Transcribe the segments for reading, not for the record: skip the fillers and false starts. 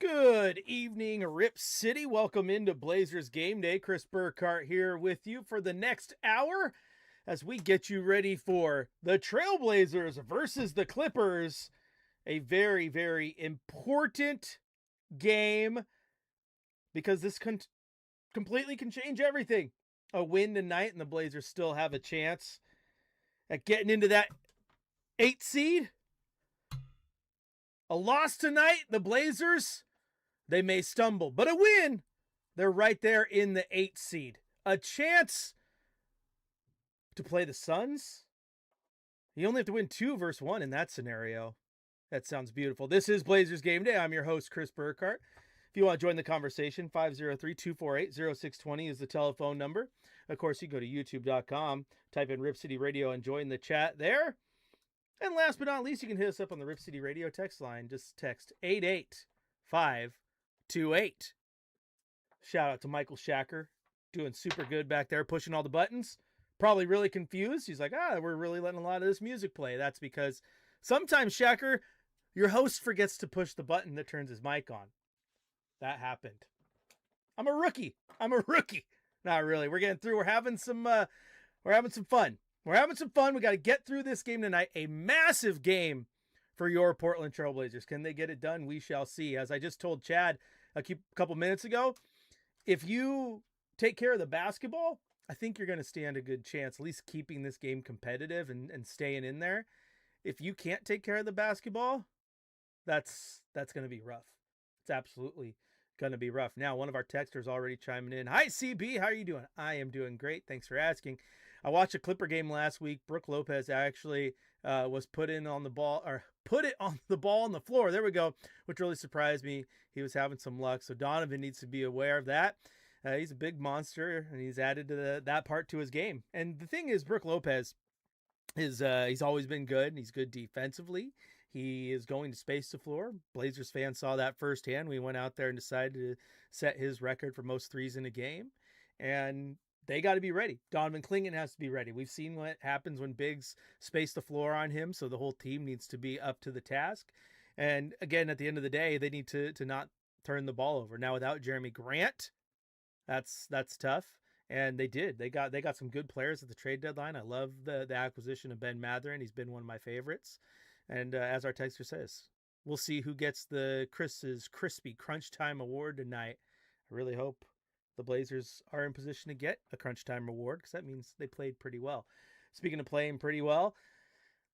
Good evening, Rip City. Welcome into Blazers Game Day. Chris Burkhardt here with you for the next hour as we get you ready for the Trailblazers versus the Clippers. A very, very important game because this completely can change everything. A win tonight and the Blazers still have a chance at getting into that 8th seed. A loss tonight, the Blazers, they may stumble, but a win, they're right there in the 8th seed. A chance to play the Suns. You only have to win 2 versus 1 in that scenario. That sounds beautiful. This is Blazers Game Day. I'm your host, Chris Burkhardt. If you want to join the conversation, 503-248-0620 is the telephone number. Of course, you go to youtube.com, type in Rip City Radio and join the chat there. And last but not least, you can hit us up on the Rip City Radio text line. Just text 88528. Shout out to Michael Shacker, doing super good back there, pushing all the buttons. Probably really confused. He's like, we're really letting a lot of this music play. That's because sometimes, Shacker, your host forgets to push the button that turns his mic on. That happened. I'm a rookie. Not really. We're getting through. We're having some fun. We got to get through this game tonight. A massive game for your Portland Trailblazers. Can they get it done? We shall see. As I just told Chad a couple minutes ago, if you take care of the basketball, I think you're going to stand a good chance, at least keeping this game competitive and staying in there. If you can't take care of the basketball, that's going to be rough. It's absolutely going to be rough. Now, one of our texters already chiming in. Hi, CB. How are you doing? I am doing great. Thanks for asking. I watched a Clipper game last week. Brook Lopez actually was put it on the ball on the floor. There we go, which really surprised me. He was having some luck. So Donovan needs to be aware of that. He's a big monster, and he's added to that part to his game. And the thing is, Brook Lopez he's always been good, and he's good defensively. He is going to space the floor. Blazers fans saw that firsthand. We went out there and decided to set his record for most threes in a game. And they got to be ready. Donovan Clingan has to be ready. We've seen what happens when bigs space the floor on him, so the whole team needs to be up to the task. And again, at the end of the day, they need to not turn the ball over. Now, without Jeremy Grant, that's tough. And they did. They got some good players at the trade deadline. I love the acquisition of Ben Mathurin. He's been one of my favorites. And as our texter says, we'll see who gets the Chris's Crispy Crunch Time Award tonight. I really hope the Blazers are in position to get a crunch time reward because that means they played pretty well. Speaking of playing pretty well,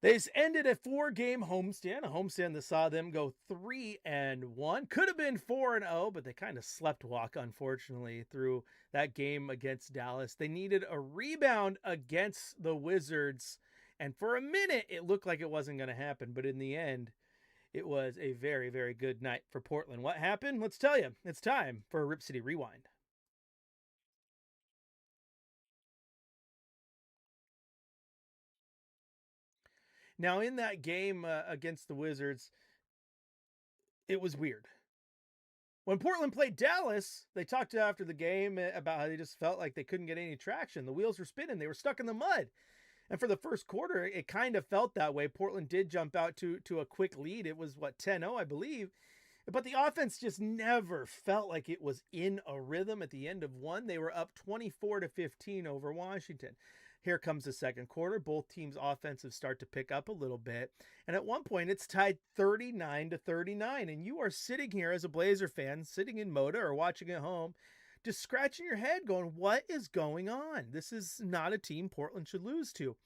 they ended a 4-game homestand, a homestand that saw them go 3-1. Could have been 4-0, but they kind of slept walk, unfortunately, through that game against Dallas. They needed a rebound against the Wizards, and for a minute, it looked like it wasn't going to happen, but in the end, it was a very, very good night for Portland. What happened? Let's tell you. It's time for a Rip City Rewind. Now, in that game against the Wizards, it was weird. When Portland played Dallas, they talked after the game about how they just felt like they couldn't get any traction. The wheels were spinning. They were stuck in the mud. And for the first quarter, it kind of felt that way. Portland did jump out to a quick lead. It was, 10-0, I believe. But the offense just never felt like it was in a rhythm. At the end of one, they were up 24-15 over Washington. Here comes the second quarter. Both teams' offensive start to pick up a little bit. And at one point, it's tied 39-39. And you are sitting here as a Blazer fan, sitting in Moda or watching at home, just scratching your head going, what is going on? This is not a team Portland should lose to.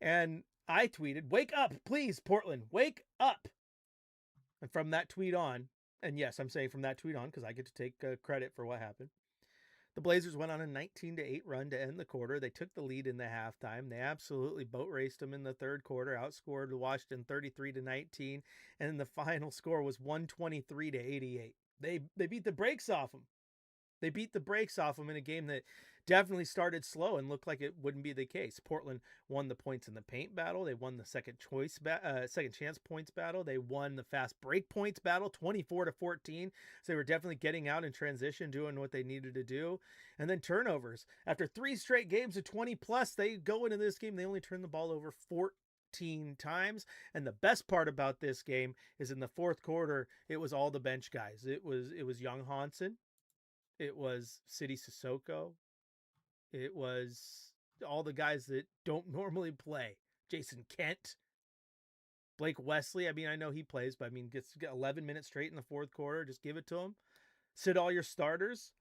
And I tweeted, wake up, please, Portland, wake up. And from that tweet on, and yes, I'm saying from that tweet on because I get to take credit for what happened, the Blazers went on a 19-8 run to end the quarter. They took the lead in the halftime. They absolutely boat raced them in the third quarter, outscored Washington 33-19, and then the final score was 123-88. They beat the brakes off them. They beat the brakes off them in a game that definitely started slow and looked like it wouldn't be the case. Portland won the points in the paint battle. They won the second chance points battle. They won the fast break points battle, 24-14. So they were definitely getting out in transition, doing what they needed to do. And then turnovers. After 3 straight games of 20 plus, they go into this game. They only turned the ball over 14 14 times. And the best part about this game is in the fourth quarter, it was all the bench guys. It was Young Hansen, it was City Sissoko, it was all the guys that don't normally play. Jason Kent, Blake Wesley. I mean, I know he plays, but I mean, gets 11 minutes straight in the fourth quarter. Just give it to him. Sit all your starters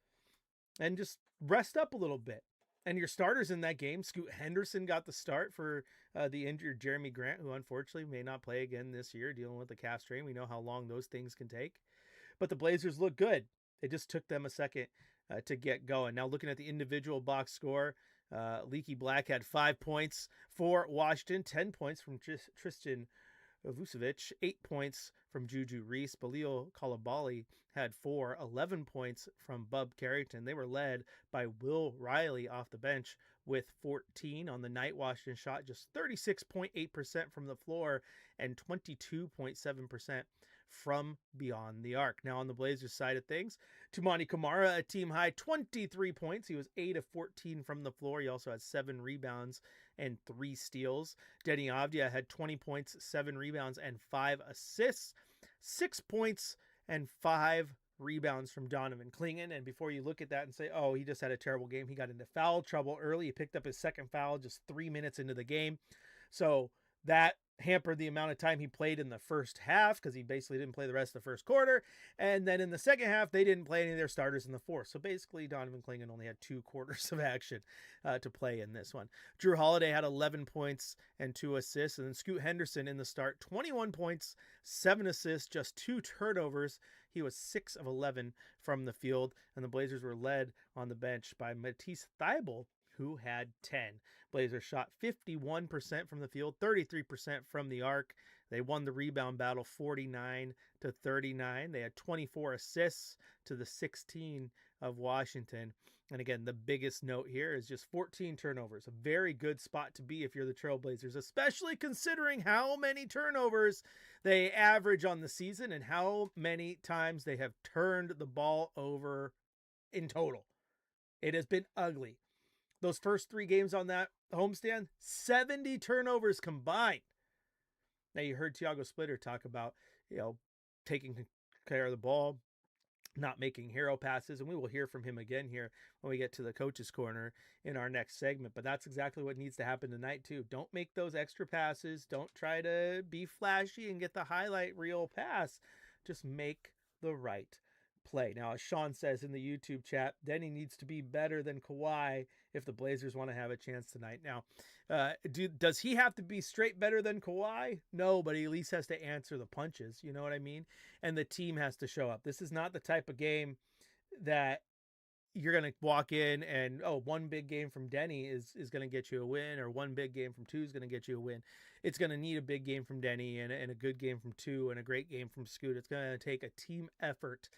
and just rest up a little bit. And your starters in that game, Scoot Henderson got the start for the injured Jeremy Grant, who unfortunately may not play again this year, dealing with the calf strain. We know how long those things can take. But the Blazers look good. It just took them a second to get going. Now, looking at the individual box score, Leaky Black had 5 points for Washington, 10 points from Tristan Vucevic, 8 points from Juju Reese. Balil Coulibaly had 4, 11 points from Bub Carrington. They were led by Will Riley off the bench with 14 on the night. Washington shot just 36.8% from the floor and 22.7% from beyond the arc. Now on the Blazers side of things, Toumani Camara, a team high 23 points. He was 8 of 14 from the floor. He also had 7 rebounds and 3 steals. Denny Avdia had 20 points, 7 rebounds, and 5 assists. 6 points and 5 rebounds from Donovan Clingan. And before you look at that and say, oh, he just had a terrible game, he got into foul trouble early. He picked up his second foul just 3 minutes into the game. So that hampered the amount of time he played in the first half, because he basically didn't play the rest of the first quarter. And then in the second half, they didn't play any of their starters in the fourth. So basically, Donovan Clingan only had 2 quarters of action to play in this one. Drew Holiday had 11 points and 2 assists. And then Scoot Henderson in the start, 21 points, 7 assists, just 2 turnovers. He was 6 of 11 from the field. And the Blazers were led on the bench by Matisse Thybulle, who had 10. Blazers shot 51% from the field, 33% from the arc. They won the rebound battle 49-39. They had 24 assists to the 16 of Washington. And again, the biggest note here is just 14 turnovers. A very good spot to be if you're the Trailblazers, especially considering how many turnovers they average on the season and how many times they have turned the ball over in total. It has been ugly. Those first 3 games on that homestand, 70 turnovers combined. Now, you heard Tiago Splitter talk about, taking care of the ball, not making hero passes, and we will hear from him again here when we get to the coach's corner in our next segment. But that's exactly what needs to happen tonight, too. Don't make those extra passes. Don't try to be flashy and get the highlight reel pass. Just make the right play. Now, as Sean says in the YouTube chat, Denny needs to be better than Kawhi if the Blazers want to have a chance tonight. Now, does he have to be straight better than Kawhi? No, but he at least has to answer the punches. You know what I mean? And the team has to show up. This is not the type of game that you're going to walk in and, one big game from Denny is going to get you a win, or one big game from 2 is going to get you a win. It's going to need a big game from Denny and a good game from 2 and a great game from Scoot. It's going to take a team effort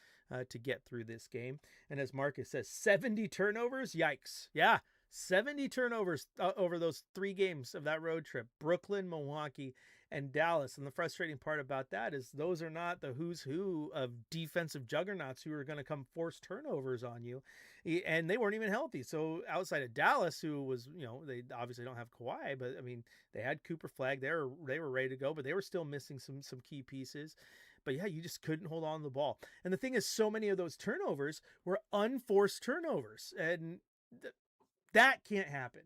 to get through this game. And as Marcus says, 70 turnovers? Yikes. Yeah, 70 turnovers over those 3 games of that road trip. Brooklyn, Milwaukee, and Dallas. And the frustrating part about that is those are not the who's who of defensive juggernauts who are going to come force turnovers on you. And they weren't even healthy. So outside of Dallas, who was, they obviously don't have Kawhi, but I mean, they had Cooper Flagg. They were ready to go, but they were still missing some key pieces. But yeah, you just couldn't hold on to the ball. And the thing is, so many of those turnovers were unforced turnovers. And that can't happen.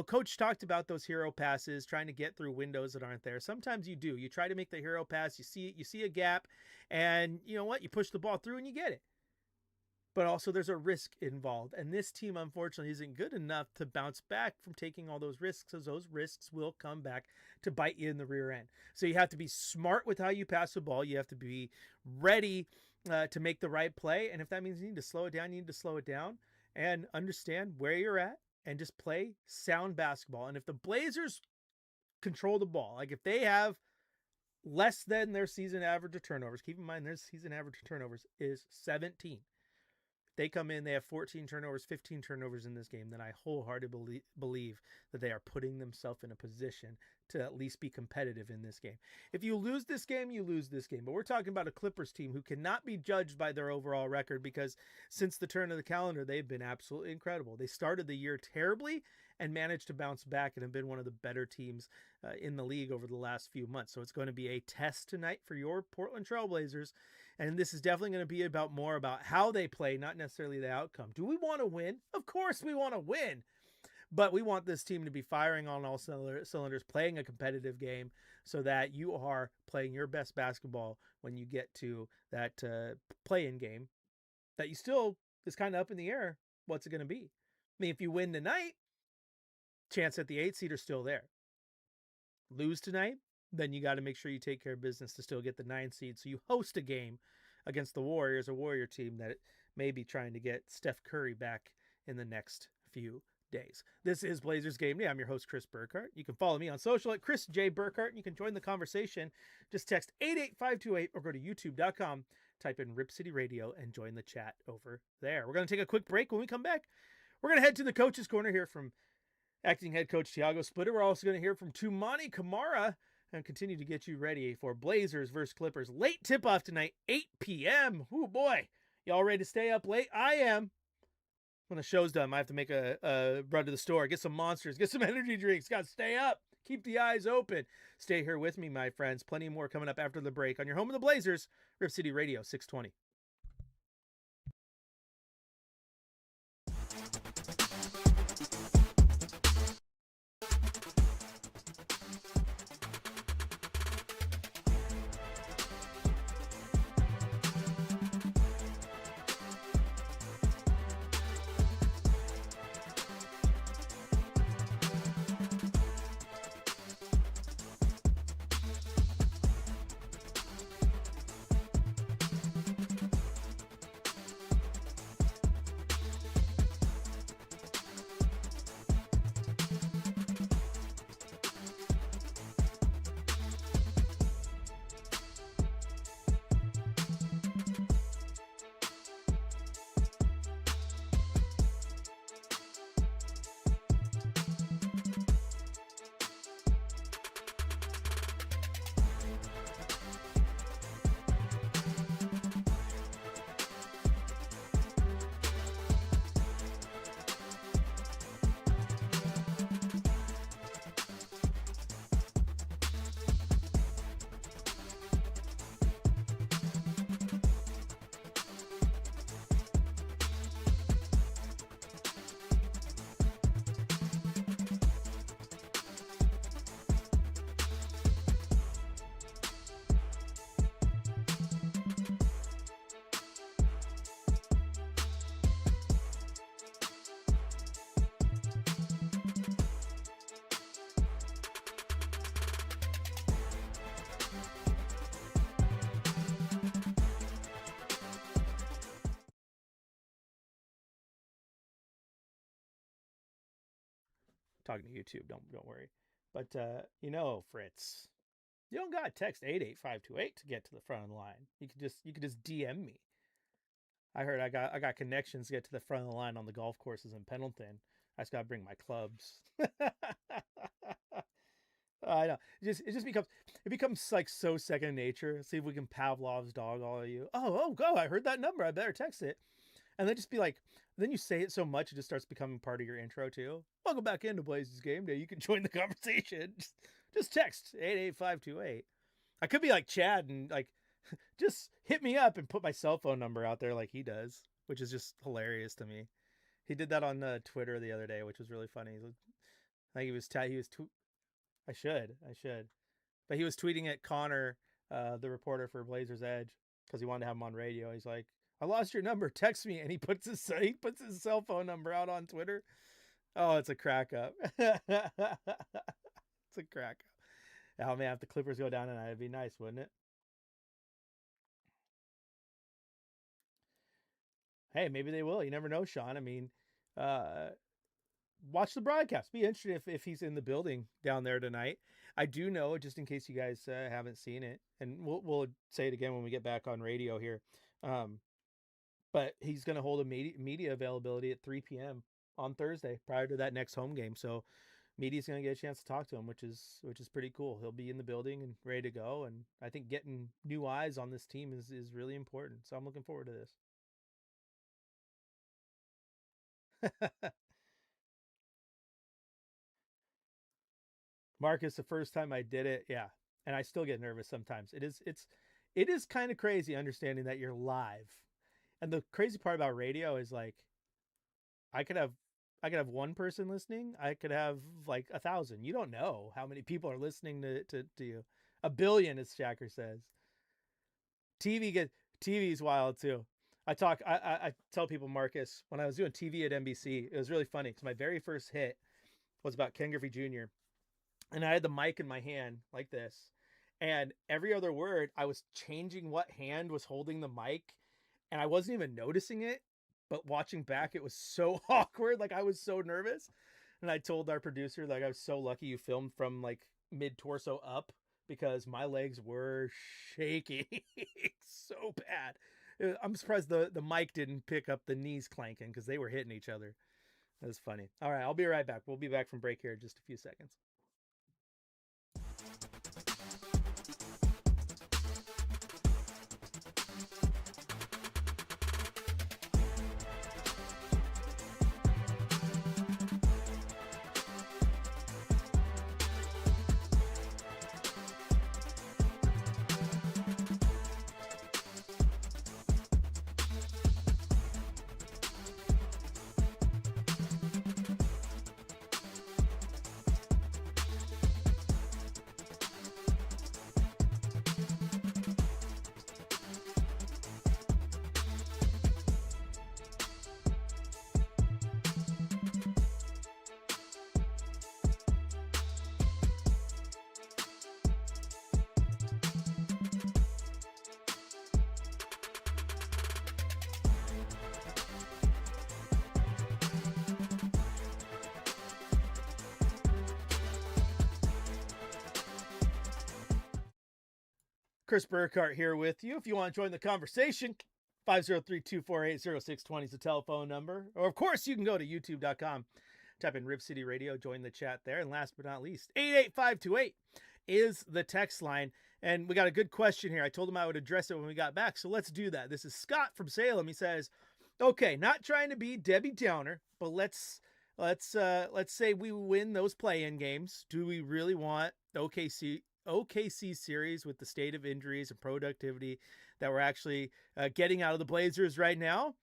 Coach talked about those hero passes, trying to get through windows that aren't there. Sometimes you do. You try to make the hero pass. You see a gap, and you know what? You push the ball through and you get it. But also there's a risk involved. And this team, unfortunately, isn't good enough to bounce back from taking all those risks, as those risks will come back to bite you in the rear end. So you have to be smart with how you pass the ball. You have to be ready to make the right play. And if that means you need to slow it down, you need to slow it down and understand where you're at and just play sound basketball. And if the Blazers control the ball, like if they have less than their season average of turnovers, keep in mind their season average of turnovers is 17. They come in, they have 14 turnovers, 15 turnovers in this game, then I wholeheartedly believe that they are putting themselves in a position to at least be competitive in this game. If you lose this game, you lose this game. But we're talking about a Clippers team who cannot be judged by their overall record, because since the turn of the calendar, they've been absolutely incredible. They started the year terribly and managed to bounce back and have been one of the better teams in the league over the last few months. So it's going to be a test tonight for your Portland Trailblazers. And this is definitely going to be about more about how they play, not necessarily the outcome. Do we want to win? Of course we want to win. But we want this team to be firing on all cylinders, playing a competitive game so that you are playing your best basketball when you get to that play-in game that you still is kind of up in the air. What's it going to be? I mean, if you win tonight, chance at the 8 seed are still there. Lose tonight, then you got to make sure you take care of business to still get the 9 seed. So you host a game against the Warriors, a Warrior team that may be trying to get Steph Curry back in the next few days. This is Blazers Game Day. I'm your host, Chris Burkhardt. You can follow me on social at Chris J. Burkhardt, and you can join the conversation. Just text 88528 or go to youtube.com, type in Rip City Radio, and join the chat over there. We're going to take a quick break. When we come back, we're going to head to the Coach's Corner here from acting head coach Tiago Splitter. We're also going to hear from Tumani Kamara and continue to get you ready for Blazers versus Clippers. Late tip-off tonight, 8 p.m. Oh, boy. Y'all ready to stay up late? I am. When the show's done, I have to make a run to the store, get some Monsters, get some energy drinks. Got to stay up. Keep the eyes open. Stay here with me, my friends. Plenty more coming up after the break on your home of the Blazers, Rip City Radio 620. Talking to YouTube, don't worry. But Fritz, you don't got text 88528 to get to the front of the line. You could just DM me. I heard I got connections to get to the front of the line on the golf courses in Pendleton. I just got to bring my clubs. I know. It becomes like so second nature. See if we can Pavlov's dog all of you. Oh, go! I heard that number. I better text it. And then just be like, then you say it so much, it just starts becoming part of your intro too. Welcome back into Blazers Game Day. You can join the conversation. Just text 88528. I could be like Chad and like, just hit me up and put my cell phone number out there like he does, which is just hilarious to me. He did that on Twitter the other day, which was really funny. I think I should. But he was tweeting at Connor, the reporter for Blazers Edge, because he wanted to have him on radio. He's like, I lost your number. Text me. And he puts his cell phone number out on Twitter. Oh, it's a crack up. It's a crack up. Oh, man, if the Clippers go down tonight, it'd be nice, wouldn't it? Hey, maybe they will. You never know, Sean. I mean, watch the broadcast. Be interested if he's in the building down there tonight. I do know, just in case you guys haven't seen it, and we'll say it again when we get back on radio here. But he's going to hold a media availability at 3 p.m. on Thursday prior to that next home game. So media's going to get a chance to talk to him, which is pretty cool. He'll be in the building and ready to go. And I think getting new eyes on this team is really important. So I'm looking forward to this. Marcus, the first time I did it, yeah, and I still get nervous sometimes. It is kind of crazy understanding that you're live. And the crazy part about radio is like I could have I could have one person listening. I could have like 1,000. You don't know how many people are listening to you. A billion, as Shacker says. TV get TV is wild too. I tell people, Marcus, when I was doing TV at NBC, it was really funny because my very first hit was about Ken Griffey Jr. and I had the mic in my hand like this, and every other word I was changing what hand was holding the mic, and I wasn't even noticing it. But watching back, it was so awkward. Like I was so nervous, and I told our producer like I was so lucky you filmed from like mid torso up because my legs were shaking so bad. I'm surprised the mic didn't pick up the knees clanking because they were hitting each other. That was funny. All right, I'll be right back. We'll be back from break here in just a few seconds. Chris Burkhardt here with you. If you want to join the conversation, 503-248-0620 is the telephone number. Or, of course, you can go to youtube.com, type in Rip City Radio, join the chat there. And last but not least, 88528 is the text line. And we got a good question here. I told him I would address it when we got back, so let's do that. This is Scott from Salem. He says, okay, not trying to be Debbie Downer, but let's say we win those play-in games. Do we really want OKC series with the state of injuries and productivity that we're actually getting out of the Blazers right now?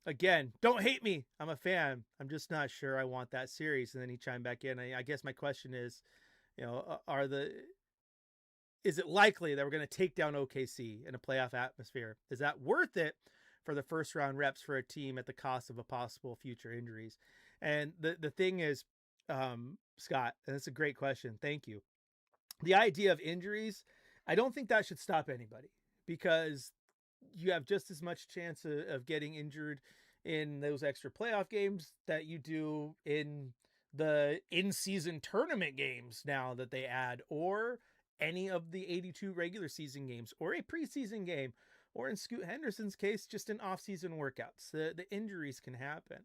Again, don't hate me. I'm a fan. I'm just not sure I want that series. And then he chimed back in. I guess my question is, is it likely that we're going to take down OKC in a playoff atmosphere? Is that worth it for the first round reps for a team at the cost of a possible future injuries? And the thing is, Scott, and that's a great question. Thank you. The idea of injuries, I don't think that should stop anybody because you have just as much chance of getting injured in those extra playoff games that you do in the in-season tournament games now that they add, or any of the 82 regular season games, or a preseason game, or in Scoot Henderson's case, just in off-season workouts. The injuries can happen.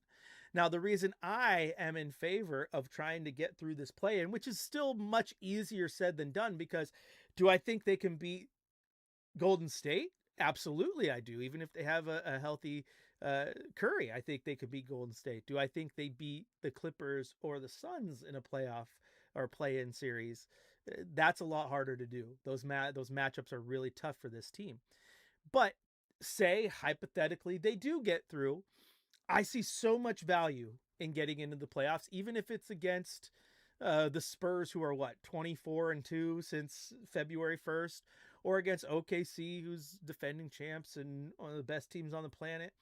Now, the reason I am in favor of trying to get through this play-in, which is still much easier said than done, because do I think they can beat Golden State? Absolutely, I do. Even if they have a healthy Curry, I think they could beat Golden State. Do I think they beat the Clippers or the Suns in a playoff or play-in series? That's a lot harder to do. Those matchups are really tough for this team. But say, hypothetically, they do get through. I see so much value in getting into the playoffs, even if it's against the Spurs, who are 24-2 since February 1st, or against OKC, who's defending champs and one of the best teams on the planet.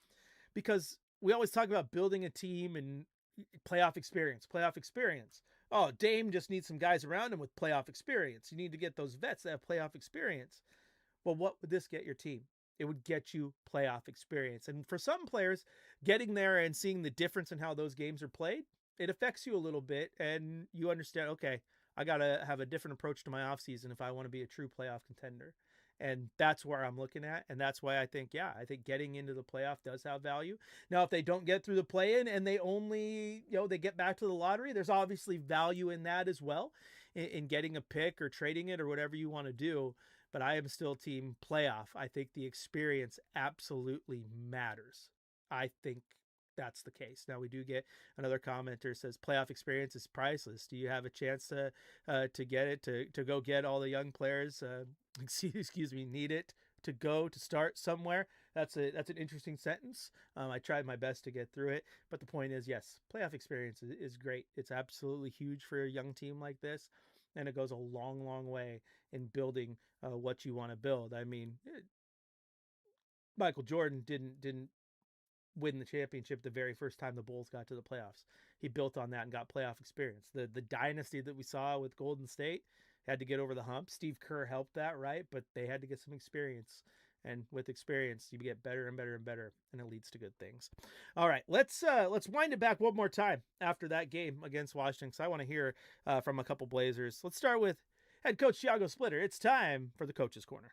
Because we always talk about building a team and playoff experience. Oh, Dame just needs some guys around him with playoff experience. You need to get those vets that have playoff experience. Well, what would this get your team? It would get you playoff experience. And for some players, getting there and seeing the difference in how those games are played, it affects you a little bit. And you understand, okay, I got to have a different approach to my offseason if I want to be a true playoff contender. And that's where I'm looking at. And that's why I think getting into the playoff does have value. Now, if they don't get through the play-in and they only, they get back to the lottery, there's obviously value in that as well, in getting a pick or trading it or whatever you want to do. But I am still team playoff. I think the experience absolutely matters. I think that's the case. Now we do get another commenter says playoff experience is priceless. Do you have a chance to get it, to go get all the young players? Excuse me, need it to go to start somewhere. That's an interesting sentence. I tried my best to get through it, but the point is, yes, playoff experience is great. It's absolutely huge for a young team like this, and it goes a long, long way in building what you want to build. I mean, Michael Jordan didn't win the championship the very first time the Bulls got to the playoffs. He built on that and got playoff experience. The dynasty that we saw with Golden State had to get over the hump. Steve Kerr helped that, right? But they had to get some experience. And with experience, you get better and better and better, and it leads to good things. All right, let's wind it back one more time after that game against Washington, because I want to hear from a couple Blazers. Let's start with head coach Thiago Splitter. It's time for the Coach's Corner.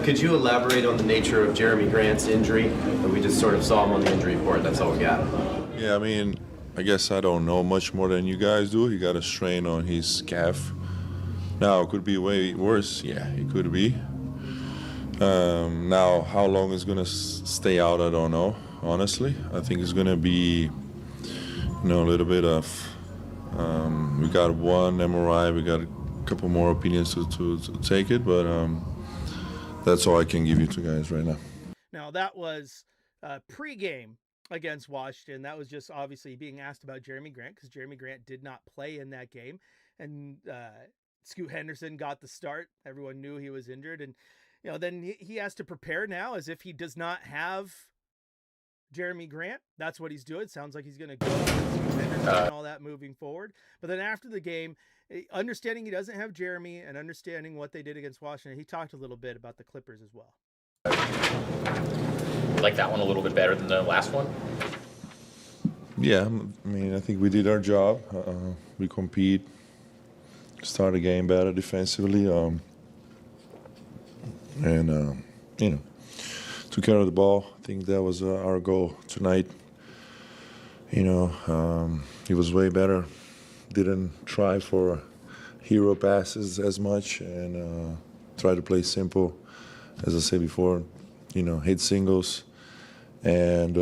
Could you elaborate on the nature of Jeremy Grant's injury? We just sort of saw him on the injury report. That's all we got. Yeah, I mean, I guess I don't know much more than you guys do. He got a strain on his calf. Now, it could be way worse. Yeah, it could be. Now, how long it's going to stay out, I don't know, honestly. I think it's going to be, a little bit of, we got one MRI, we got a couple more opinions to take it, but that's all I can give you two guys right now. Now, that was pregame against Washington. That was just obviously being asked about Jeremy Grant, because Jeremy Grant did not play in that game. And Scoot Henderson got the start. Everyone knew he was injured. And, then he has to prepare now as if he does not have Jeremy Grant. That's what he's doing. Sounds like he's going to go with Scoot Henderson and all that moving forward. But then after the game, understanding he doesn't have Jeremy and understanding what they did against Washington, he talked a little bit about the Clippers as well. Like that one a little bit better than the last one? Yeah, I mean, I think we did our job. We compete, start the game better defensively, and took care of the ball. I think that was our goal tonight. He was way better. Didn't try for hero passes as much and try to play simple, as I said before, hit singles. And,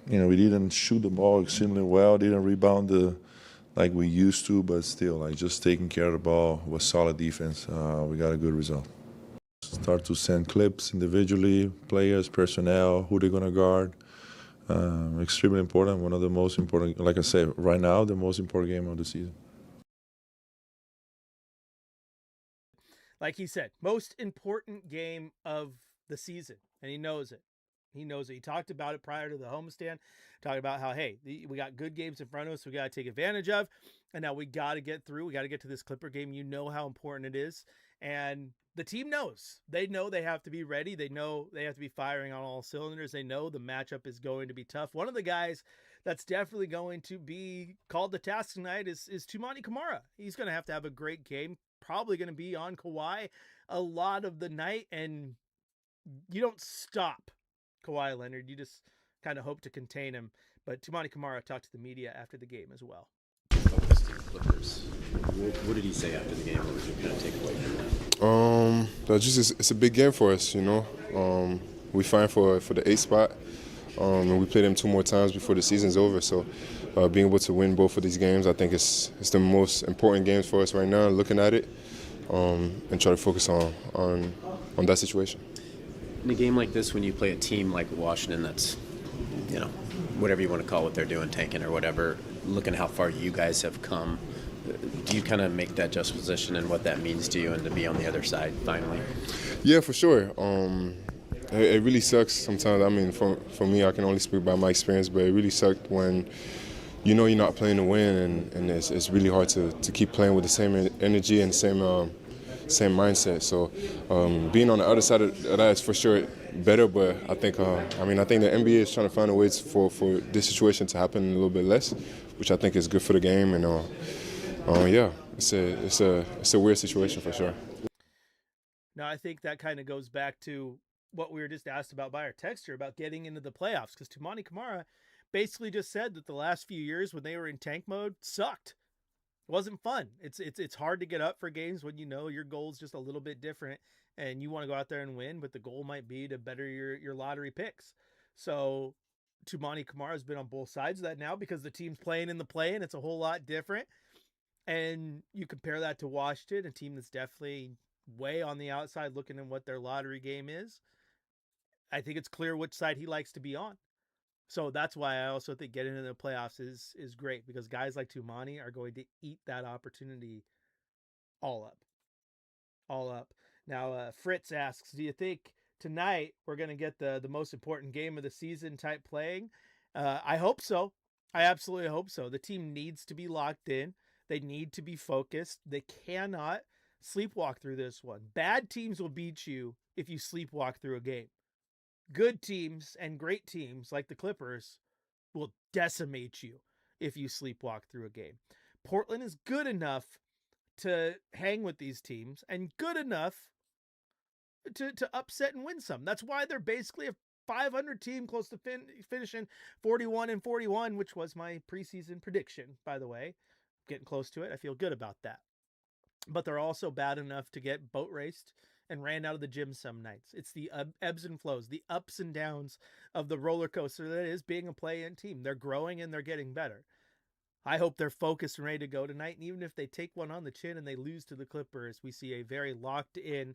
we didn't shoot the ball extremely well, didn't rebound like we used to, but still, just taking care of the ball was solid defense. We got a good result. Start to send clips individually, players, personnel, who they're going to guard. Extremely important, one of the most important, like I said, right now, the most important game of the season. Like he said, most important game of the season, and he knows it. He knows it. He talked about it prior to the homestand, talking about how, hey, we got good games in front of us we got to take advantage of, and now we got to get through. We got to get to this Clipper game. You know how important it is, and the team knows. They know they have to be ready. They know they have to be firing on all cylinders. They know the matchup is going to be tough. One of the guys that's definitely going to be called to task tonight is Toumani Camara. He's going to have a great game, probably going to be on Kawhi a lot of the night, and you don't stop Kawhi Leonard. You just kind of hope to contain him. But Toumani Camara talked to the media after the game as well. Clippers. What did he say after the game? What would you kind of take away from that? It's a big game for us, We fight for the 8th spot, and we play them 2 more times before the season's over. So, being able to win both of these games, I think it's the most important games for us right now. Looking at it, and try to focus on that situation. In a game like this, when you play a team like Washington, that's whatever you want to call what they're doing, tanking or whatever, looking how far you guys have come, do you kind of make that juxtaposition and what that means to you and to be on the other side finally? Yeah, for sure. It really sucks sometimes. I mean, for me, I can only speak by my experience, but it really sucked when you're not playing to win, and it's really hard to keep playing with the same energy and same mindset. So being on the other side of that is for sure better, but I think the NBA is trying to find a way for this situation to happen a little bit less, which I think is good for the game. And it's a weird situation for sure. Now, I think that kind of goes back to what we were just asked about by our texter about getting into the playoffs, because Toumani Camara basically just said that the last few years when they were in tank mode sucked. It wasn't fun. It's hard to get up for games when you know your goal is just a little bit different and you want to go out there and win, but the goal might be to better your lottery picks. So Tumani Kamara has been on both sides of that now because the team's playing in the play and it's a whole lot different. And you compare that to Washington, a team that's definitely way on the outside looking at what their lottery game is. I think it's clear which side he likes to be on. So that's why I also think getting into the playoffs is great because guys like Tumani are going to eat that opportunity all up. All up. Now, Fritz asks, do you think tonight we're going to get the most important game of the season type playing? I hope so. I absolutely hope so. The team needs to be locked in. They need to be focused. They cannot sleepwalk through this one. Bad teams will beat you if you sleepwalk through a game. Good teams and great teams like the Clippers will decimate you if you sleepwalk through a game. Portland is good enough to hang with these teams and good enough to upset and win some. That's why they're basically a 500 team close to finishing 41-41, which was my preseason prediction, by the way. Getting close to it. I feel good about that. But they're also bad enough to get boat raced and ran out of the gym some nights. It's the ebbs and flows, the ups and downs of the roller coaster that is being a play-in team. They're growing and they're getting better. I hope they're focused and ready to go tonight. And even if they take one on the chin and they lose to the Clippers, we see a very locked in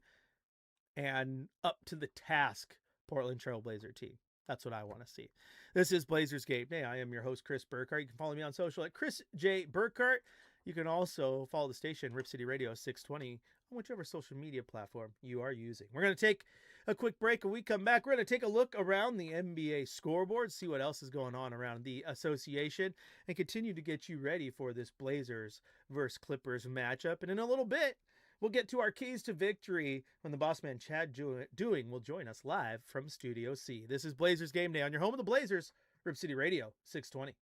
and up to the task Portland Trailblazer team. That's what I want to see. This is Blazers Game Day. I am your host, Chris Burkhardt. You can follow me on social at Chris J. Burkhardt. You can also follow the station, Rip City Radio 620, on whichever social media platform you are using. We're going to take a quick break. When we come back, we're going to take a look around the NBA scoreboard, see what else is going on around the association, and continue to get you ready for this Blazers versus Clippers matchup. And in a little bit, we'll get to our keys to victory when the boss man Chad Doing will join us live from Studio C. This is Blazers Game Day on your home of the Blazers, Rip City Radio 620.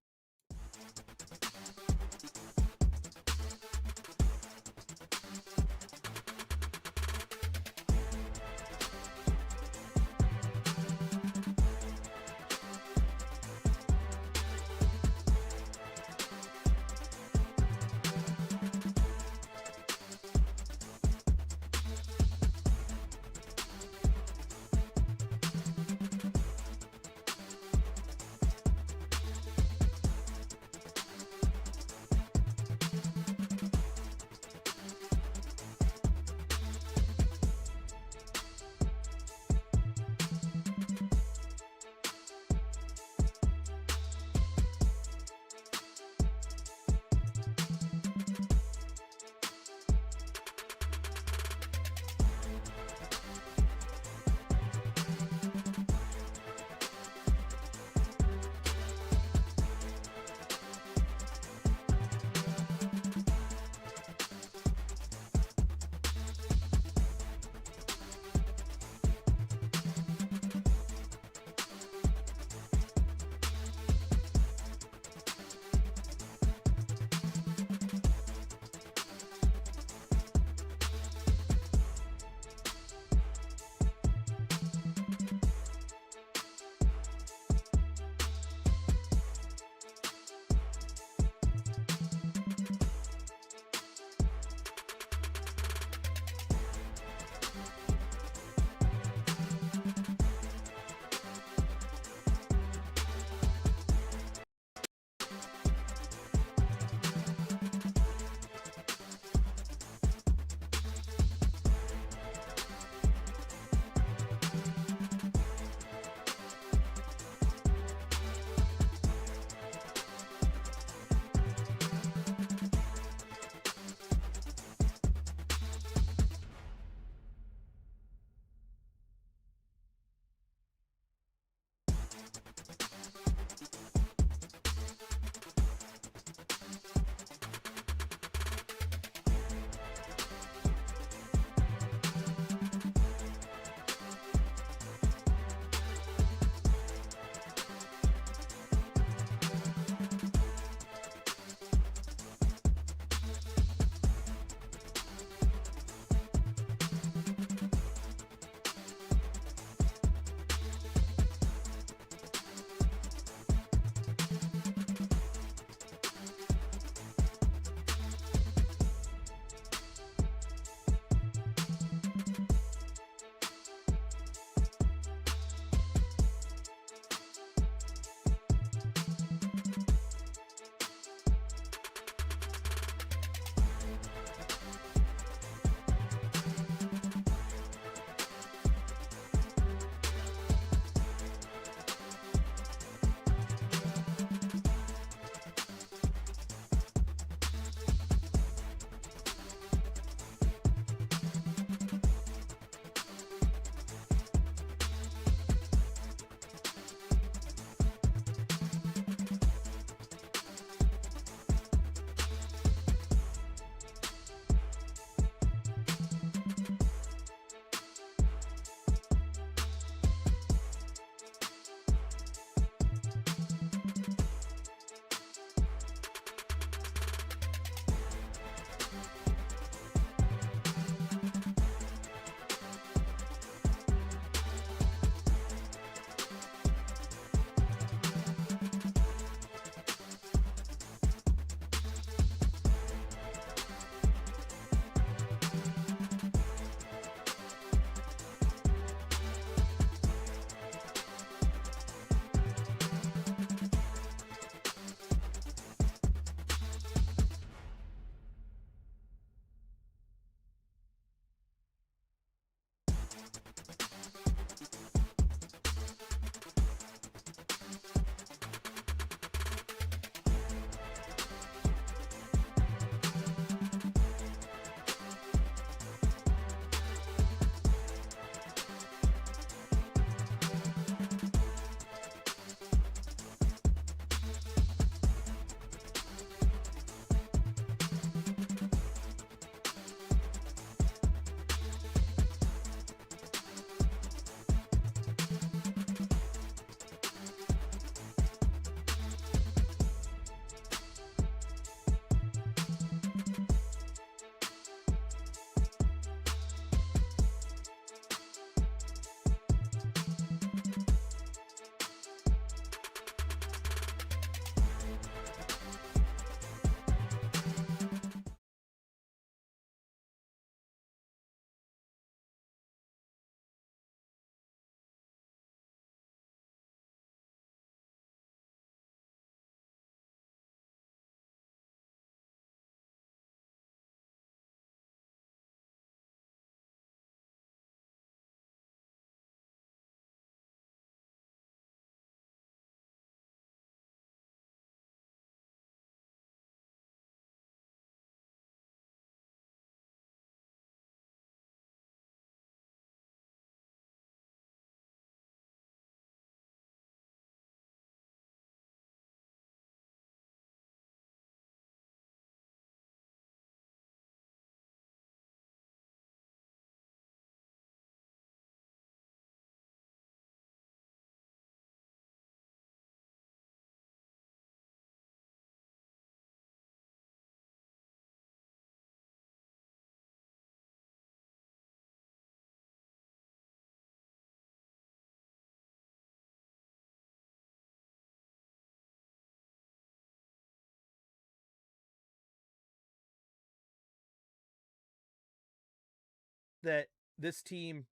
that this team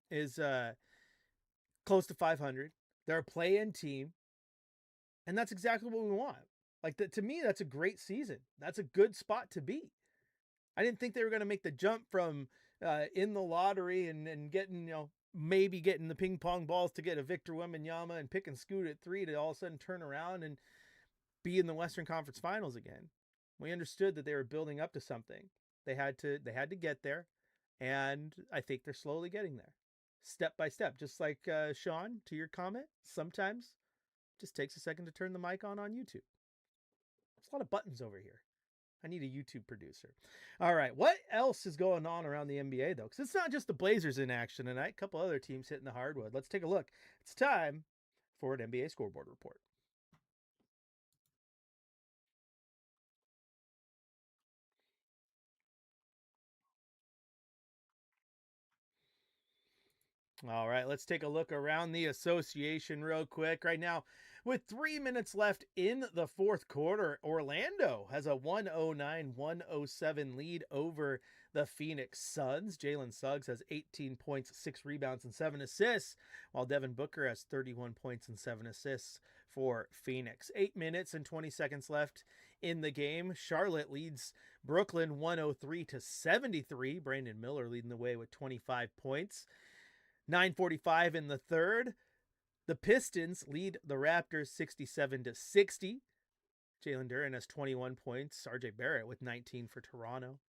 is close to 500. They're a play-in team, and that's exactly what we want. Like, to me, that's a great season. That's a good spot to be. I didn't think they were going to make the jump from in the lottery and getting, maybe getting the ping pong balls to get a Victor Wembanyama and pick and scoot at 3 to all of a sudden turn around and be in the Western Conference Finals again. We understood that they were building up to something. They had to get there, and I think they're slowly getting there, step by step. Just like Sean, to your comment, sometimes it just takes a second to turn the mic on YouTube. There's a lot of buttons over here. I need a YouTube producer. All right, what else is going on around the NBA, though? Because it's not just the Blazers in action tonight. A couple other teams hitting the hardwood. Let's take a look. It's time for an NBA scoreboard report. All right, let's take a look around the association real quick. Right now, with 3 minutes left in the fourth quarter, Orlando has a 109-107 lead over the Phoenix Suns. Jalen Suggs has 18 points, 6 rebounds, and 7 assists, while Devin Booker has 31 points and 7 assists for Phoenix. 8 minutes and 20 seconds left in the game. Charlotte leads Brooklyn 103-73. Brandon Miller leading the way with 25 points. 9:45 in the third. The Pistons lead the Raptors 67-60. Jalen Duren has 21 points. RJ Barrett with 19 for Toronto.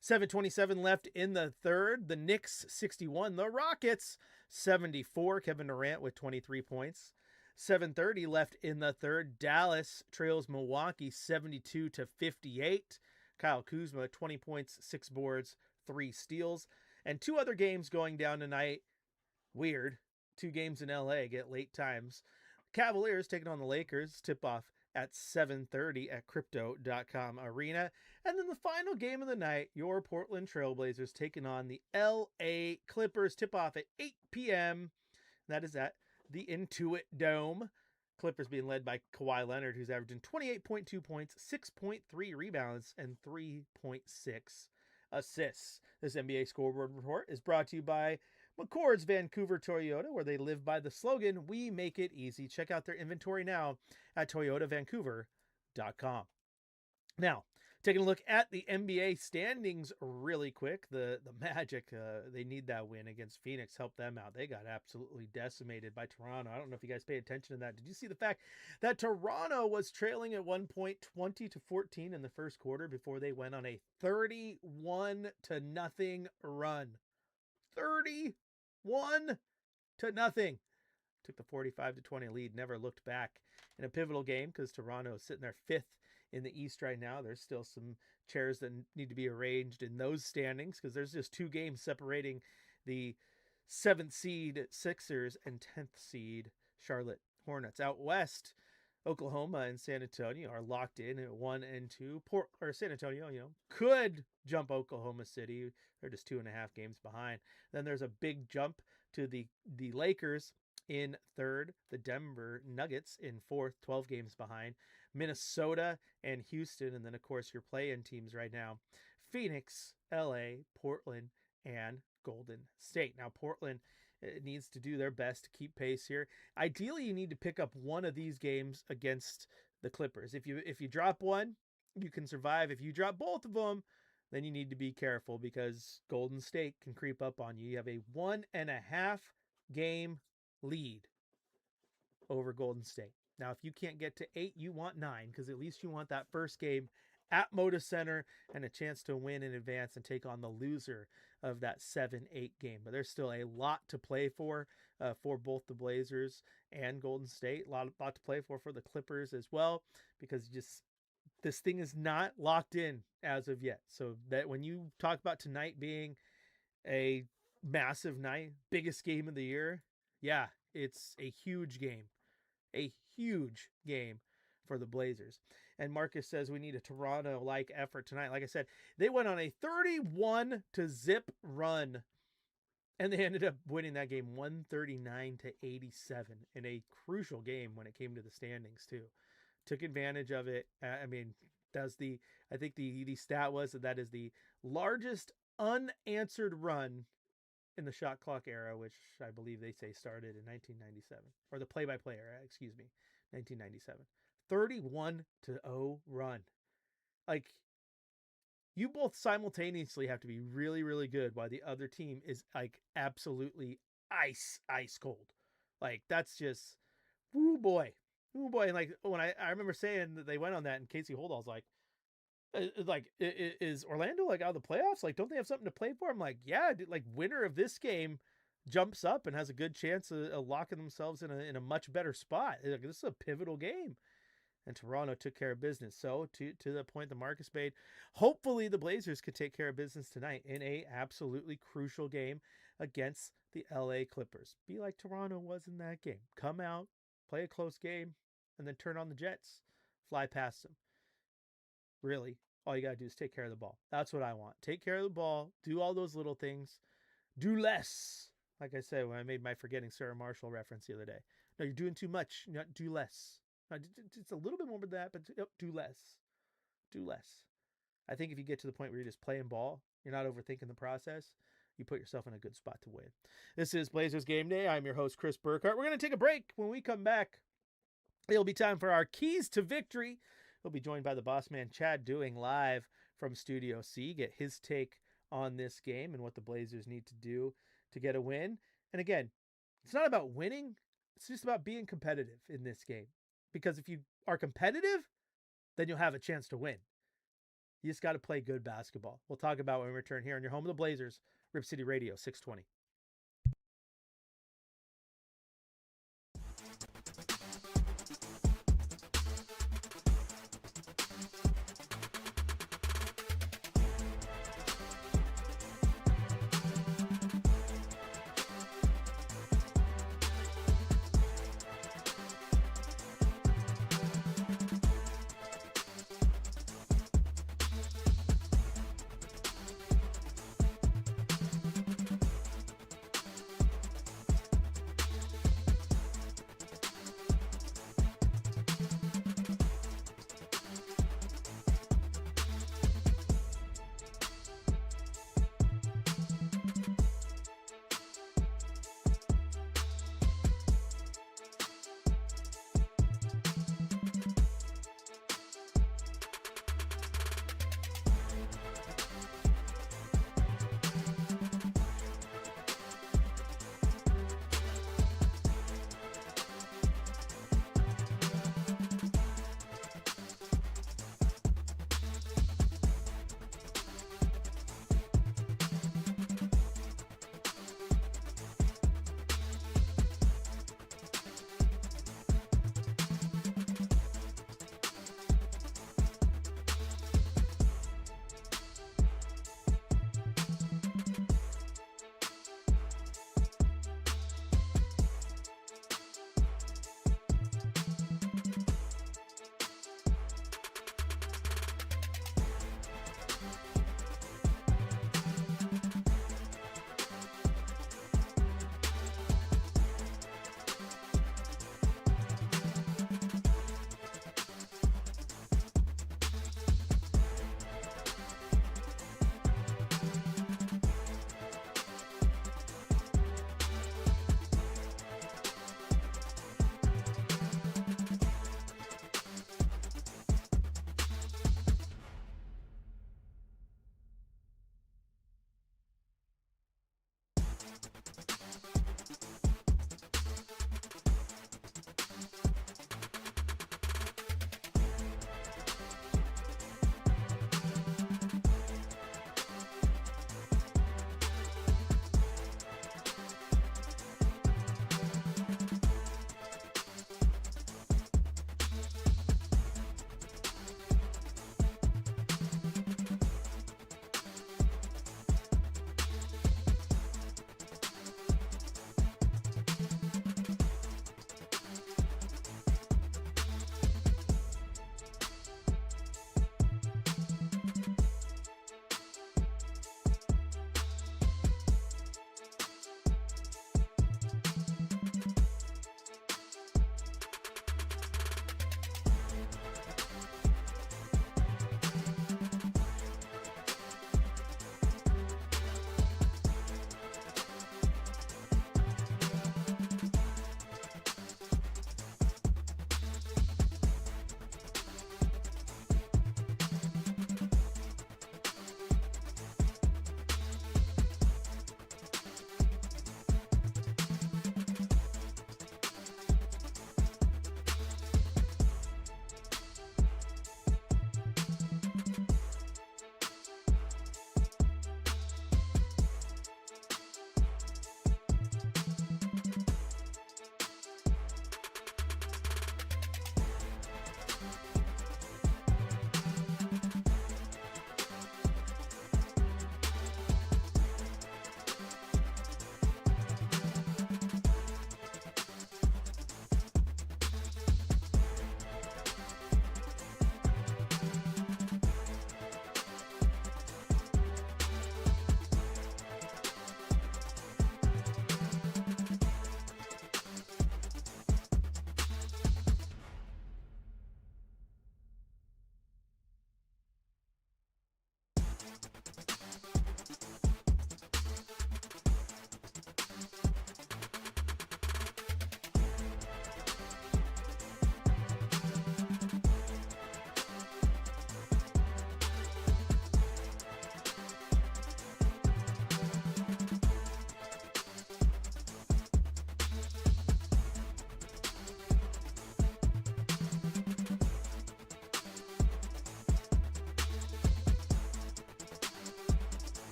7:27 left in the third. The Knicks 61. The Rockets 74. Kevin Durant with 23 points. 7:30 left in the third. Dallas trails Milwaukee 72-58. Kyle Kuzma 20 points, 6 boards, 3 steals. And 2 other games going down tonight. Weird. 2 games in LA get late times. Cavaliers taking on the Lakers. Tip off at 7:30 at Crypto.com Arena. And then the final game of the night, your Portland Trailblazers taking on the LA Clippers. Tip off at 8 p.m. That is at the Intuit Dome. Clippers being led by Kawhi Leonard, who's averaging 28.2 points, 6.3 rebounds, and 3.6 assists. This NBA scoreboard report is brought to you by McCord's Vancouver Toyota, where they live by the slogan, "We make it easy." Check out their inventory now at toyotavancouver.com. Now, taking a look at the NBA standings really quick. The Magic, they need that win against Phoenix. Help them out. They got absolutely decimated by Toronto. I don't know if you guys pay attention to that. Did you see the fact that Toronto was trailing at one point 20-14 in the first quarter before they went on a 31-0 run? 31-0. Took the 45-20 lead, never looked back in a pivotal game because Toronto is sitting there 5th in the East right now. There's still some chairs that need to be arranged in those standings because there's just 2 games separating the 7th seed Sixers and 10th seed Charlotte Hornets. Out west, Oklahoma and San Antonio are locked in at 1 and 2. San Antonio, could jump Oklahoma City. They're just 2.5 games behind. Then there's a big jump to the Lakers in 3rd, the Denver Nuggets in 4th, 12 games behind, Minnesota and Houston, and then of course your play-in teams right now, Phoenix, LA, Portland, and Golden State. Now Portland needs to do their best to keep pace here. Ideally, you need to pick up one of these games against the Clippers. If you drop one, you can survive. If you drop both of them, then you need to be careful because Golden State can creep up on you. You have a 1.5 game lead over Golden State. Now, if you can't get to 8, you want 9 because at least you want that first game at Moda Center and a chance to win in advance and take on the loser of that 7-8 game. But there's still a lot to play for both the Blazers and Golden State. A lot to play for the Clippers as well because this thing is not locked in as of yet. So that when you talk about tonight being a massive night, biggest game of the year, yeah, it's a huge game. A huge game for the Blazers. And Marcus says we need a Toronto-like effort tonight. Like I said, they went on a 31-0 run, and they ended up winning that game 139-87 in a crucial game when it came to the standings too. Took advantage of it. I think the stat was that is the largest unanswered run in the shot clock era, which I believe they say started in 1997, or the play-by-play era, excuse me, 1997. 31-0 run. Like, you both simultaneously have to be really, really good while the other team is like absolutely ice cold. Like, that's just, woo boy. Woo boy. And like, when I remember saying that they went on that, and Casey Holdall's like, is Orlando like out of the playoffs? Like, don't they have something to play for? I'm like, yeah, dude, like, winner of this game jumps up and has a good chance of locking themselves in a much better spot. Like, this is a pivotal game. And Toronto took care of business. So to the point that Marcus made, hopefully the Blazers could take care of business tonight in a absolutely crucial game against the LA Clippers. Be like Toronto was in that game. Come out, play a close game, and then turn on the Jets. Fly past them. Really, all you got to do is take care of the ball. That's what I want. Take care of the ball. Do all those little things. Do less. Like I said, when I made my Forgetting Sarah Marshall reference the other day. No, you're doing too much. Not do less. It's a little bit more than that, but do less. Do less. I think if you get to the point where you're just playing ball, you're not overthinking the process, you put yourself in a good spot to win. This is Blazers Game Day. I'm your host, Chris Burkhardt. We're going to take a break. When we come back, it'll be time for our keys to victory. We'll be joined by the boss man, Chad Doing, live from Studio C. Get his take on this game and what the Blazers need to do to get a win. And again, it's not about winning. It's just about being competitive in this game. Because if you are competitive, then you'll have a chance to win. You just got to play good basketball. We'll talk about when we return here on your home of the Blazers, Rip City Radio 620.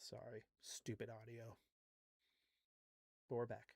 Sorry. Stupid audio. But we're back.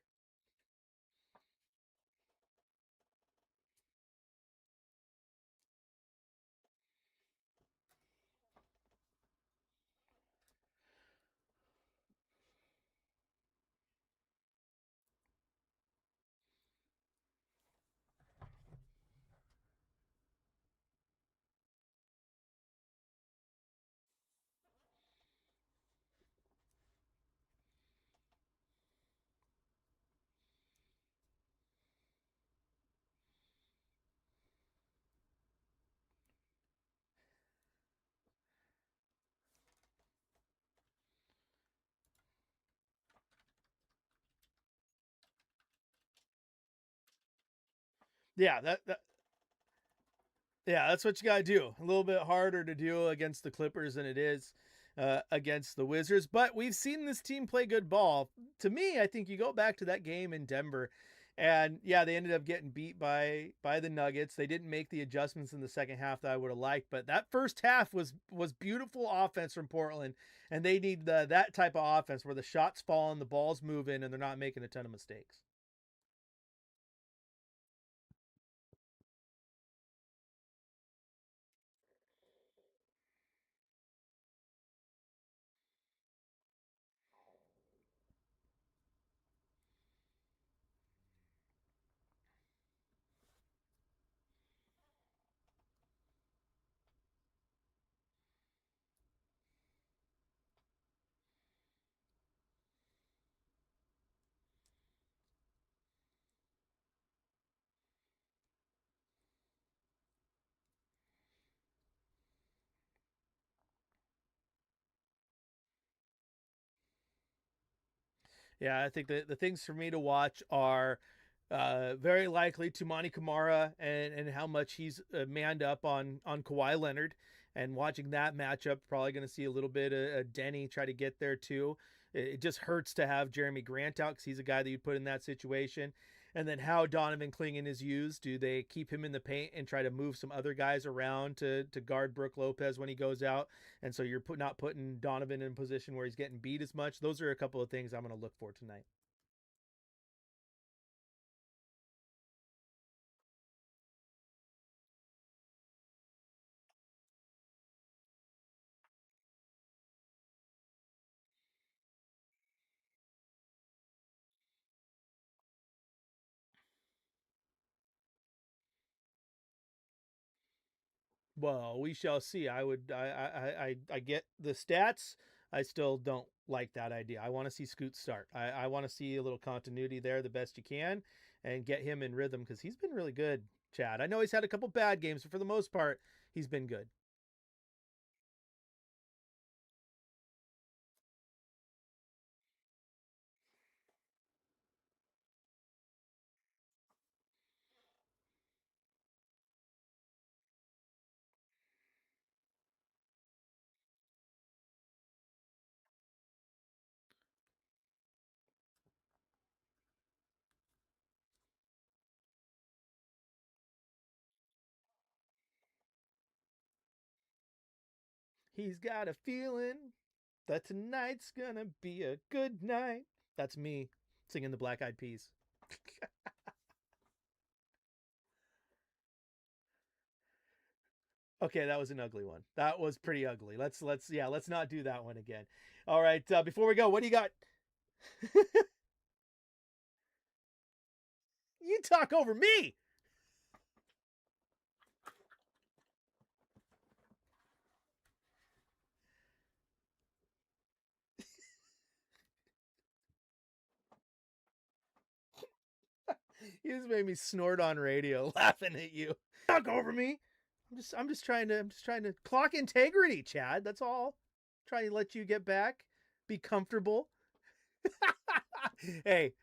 Yeah, that's what you got to do. A little bit harder to do against the Clippers than it is against the Wizards. But we've seen this team play good ball. To me, I think you go back to that game in Denver, and yeah, they ended up getting beat by the Nuggets. They didn't make the adjustments in the second half that I would have liked, but that first half was beautiful offense from Portland, and they need that type of offense where the shots fall and the ball's moving and they're not making a ton of mistakes. Yeah, I think the things for me to watch are very likely Tumani Kamara and how much he's manned up on Kawhi Leonard, and watching that matchup, probably going to see a little bit of Denny try to get there too. It just hurts to have Jeremy Grant out because he's a guy that you'd put in that situation. And then how Donovan Clingan is used. Do they keep him in the paint and try to move some other guys around to guard Brook Lopez when he goes out? And so you're not putting Donovan in a position where he's getting beat as much. Those are a couple of things I'm going to look for tonight. Well, we shall see. I get the stats. I still don't like that idea. I want to see Scoot start. I want to see a little continuity there the best you can and get him in rhythm because he's been really good, Chad. I know he's had a couple bad games, but for the most part, he's been good. He's got a feeling that tonight's gonna be a good night. That's me singing the Black Eyed Peas. Okay, that was an ugly one. That was pretty ugly. Let's not do that one again. All right, before we go, what do you got? You talk over me. You just made me snort on radio laughing at you. Talk over me. I'm just trying to clock integrity, Chad. That's all. Trying to let you get back. Be comfortable. Hey,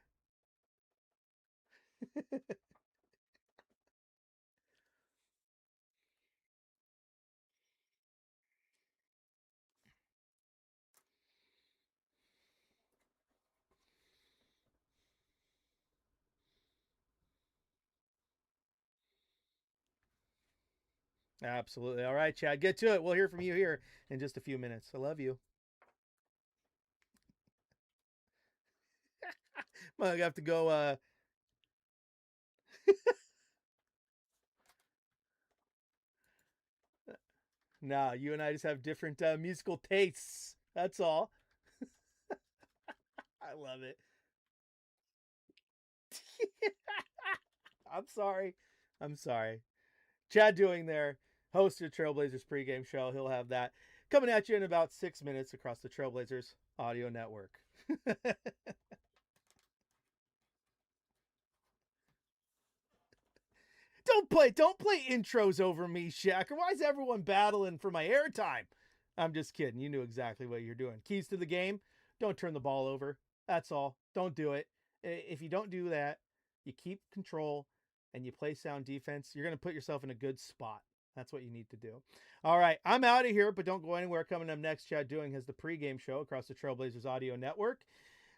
absolutely. All right, Chad. Get to it. We'll hear from you here in just a few minutes. I love you. Well, I have to go. Nah, you and I just have different musical tastes. That's all. I love it. I'm sorry. I'm sorry. Chad Doing there, host of Trailblazers pregame show. He'll have that coming at you in about 6 minutes across the Trailblazers audio network. Don't play intros over me, Shaq. Or why is everyone battling for my airtime? I'm just kidding. You knew exactly what you're doing. Keys to the game: don't turn the ball over. That's all. Don't do it. If you don't do that, you keep control and you play sound defense, you're going to put yourself in a good spot. That's what you need to do. All right, I'm out of here, but don't go anywhere. Coming up next, Chad Doing has the pregame show across the Trailblazers audio network.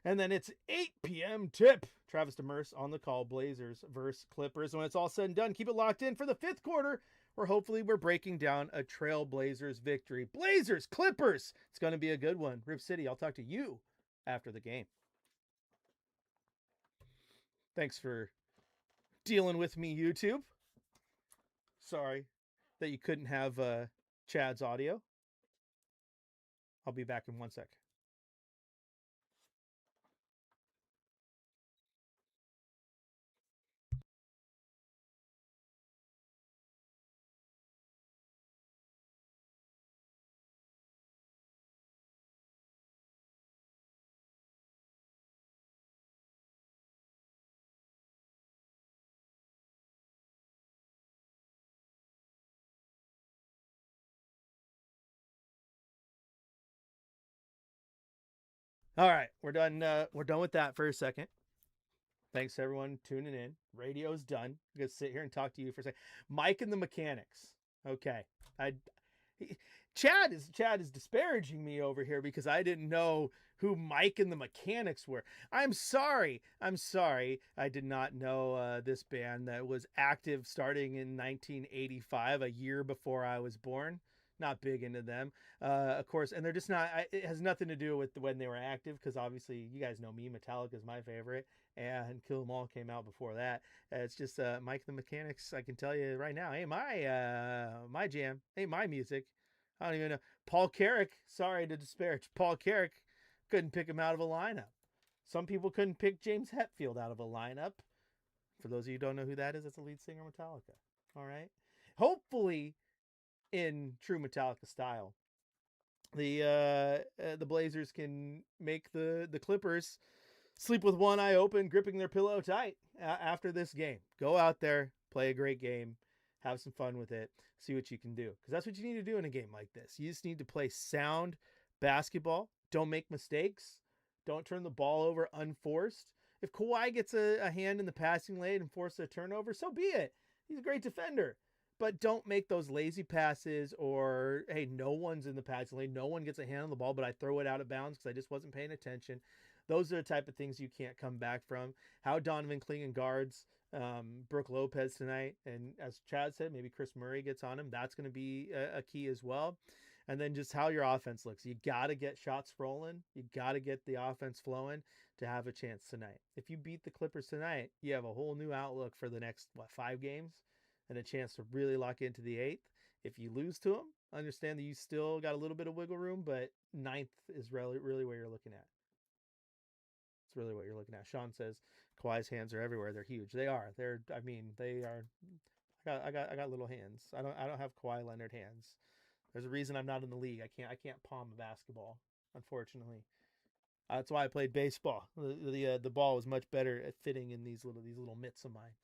And then it's 8 p.m. tip. Travis Demers on the call. Blazers versus Clippers. When it's all said and done, keep it locked in for the fifth quarter, where hopefully we're breaking down a Trailblazers victory. Blazers, Clippers. It's going to be a good one. Rip City, I'll talk to you after the game. Thanks for dealing with me, YouTube. Sorry that you couldn't have Chad's audio. I'll be back in 1 sec. All right, we're done. We're done with that for a second. Thanks everyone tuning in. Radio's done. I'm gonna sit here and talk to you for a second. Mike and the Mechanics. Okay, Chad is disparaging me over here because I didn't know who Mike and the Mechanics were. I'm sorry. I did not know this band that was active starting in 1985, a year before I was born. Not big into them, of course, and they're just not. It has nothing to do with when they were active, because obviously you guys know me. Metallica is my favorite, and Kill 'Em All came out before that. It's just Mike the Mechanics. I can tell you right now, ain't my jam, ain't my music. I don't even know. Paul Carrick. Sorry to disparage Paul Carrick. Couldn't pick him out of a lineup. Some people couldn't pick James Hetfield out of a lineup. For those of you who don't know who that is, that's the lead singer of Metallica. All right. Hopefully, in true Metallica style, the Blazers can make the Clippers sleep with one eye open, gripping their pillow tight after this game. Go out there, play a great game, have some fun with it, see what you can do. Because that's what you need to do in a game like this. You just need to play sound basketball. Don't make mistakes. Don't turn the ball over unforced. If Kawhi gets a hand in the passing lane and forces a turnover, so be it. He's a great defender. But don't make those lazy passes or, hey, no one's in the passing lane. No one gets a hand on the ball, but I throw it out of bounds because I just wasn't paying attention. Those are the type of things you can't come back from. How Donovan Clingan guards Brooke Lopez tonight. And as Chad said, maybe Chris Murray gets on him. That's going to be a key as well. And then just how your offense looks. You got to get shots rolling. You got to get the offense flowing to have a chance tonight. If you beat the Clippers tonight, you have a whole new outlook for the next, 5 games and a chance to really lock into the 8th. If you lose to them, understand that you still got a little bit of wiggle room, but 9th is really where you're looking at. It's really what you're looking at. Sean says Kawhi's hands are everywhere. They're huge. They are. They are. I got little hands. I don't have Kawhi Leonard hands. There's a reason I'm not in the league. I can't palm a basketball, unfortunately. That's why I played baseball. The ball was much better at fitting in these little mitts of mine.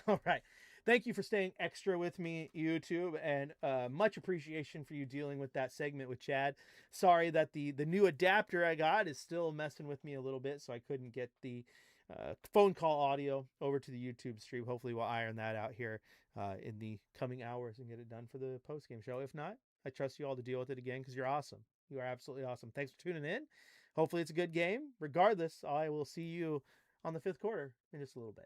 All right. Thank you for staying extra with me, YouTube, and much appreciation for you dealing with that segment with Chad. Sorry that the new adapter I got is still messing with me a little bit, so I couldn't get the phone call audio over to the YouTube stream. Hopefully we'll iron that out here in the coming hours and get it done for the post-game show. If not, I trust you all to deal with it again because you're awesome. You are absolutely awesome. Thanks for tuning in. Hopefully it's a good game. Regardless, I will see you on the 5th quarter in just a little bit.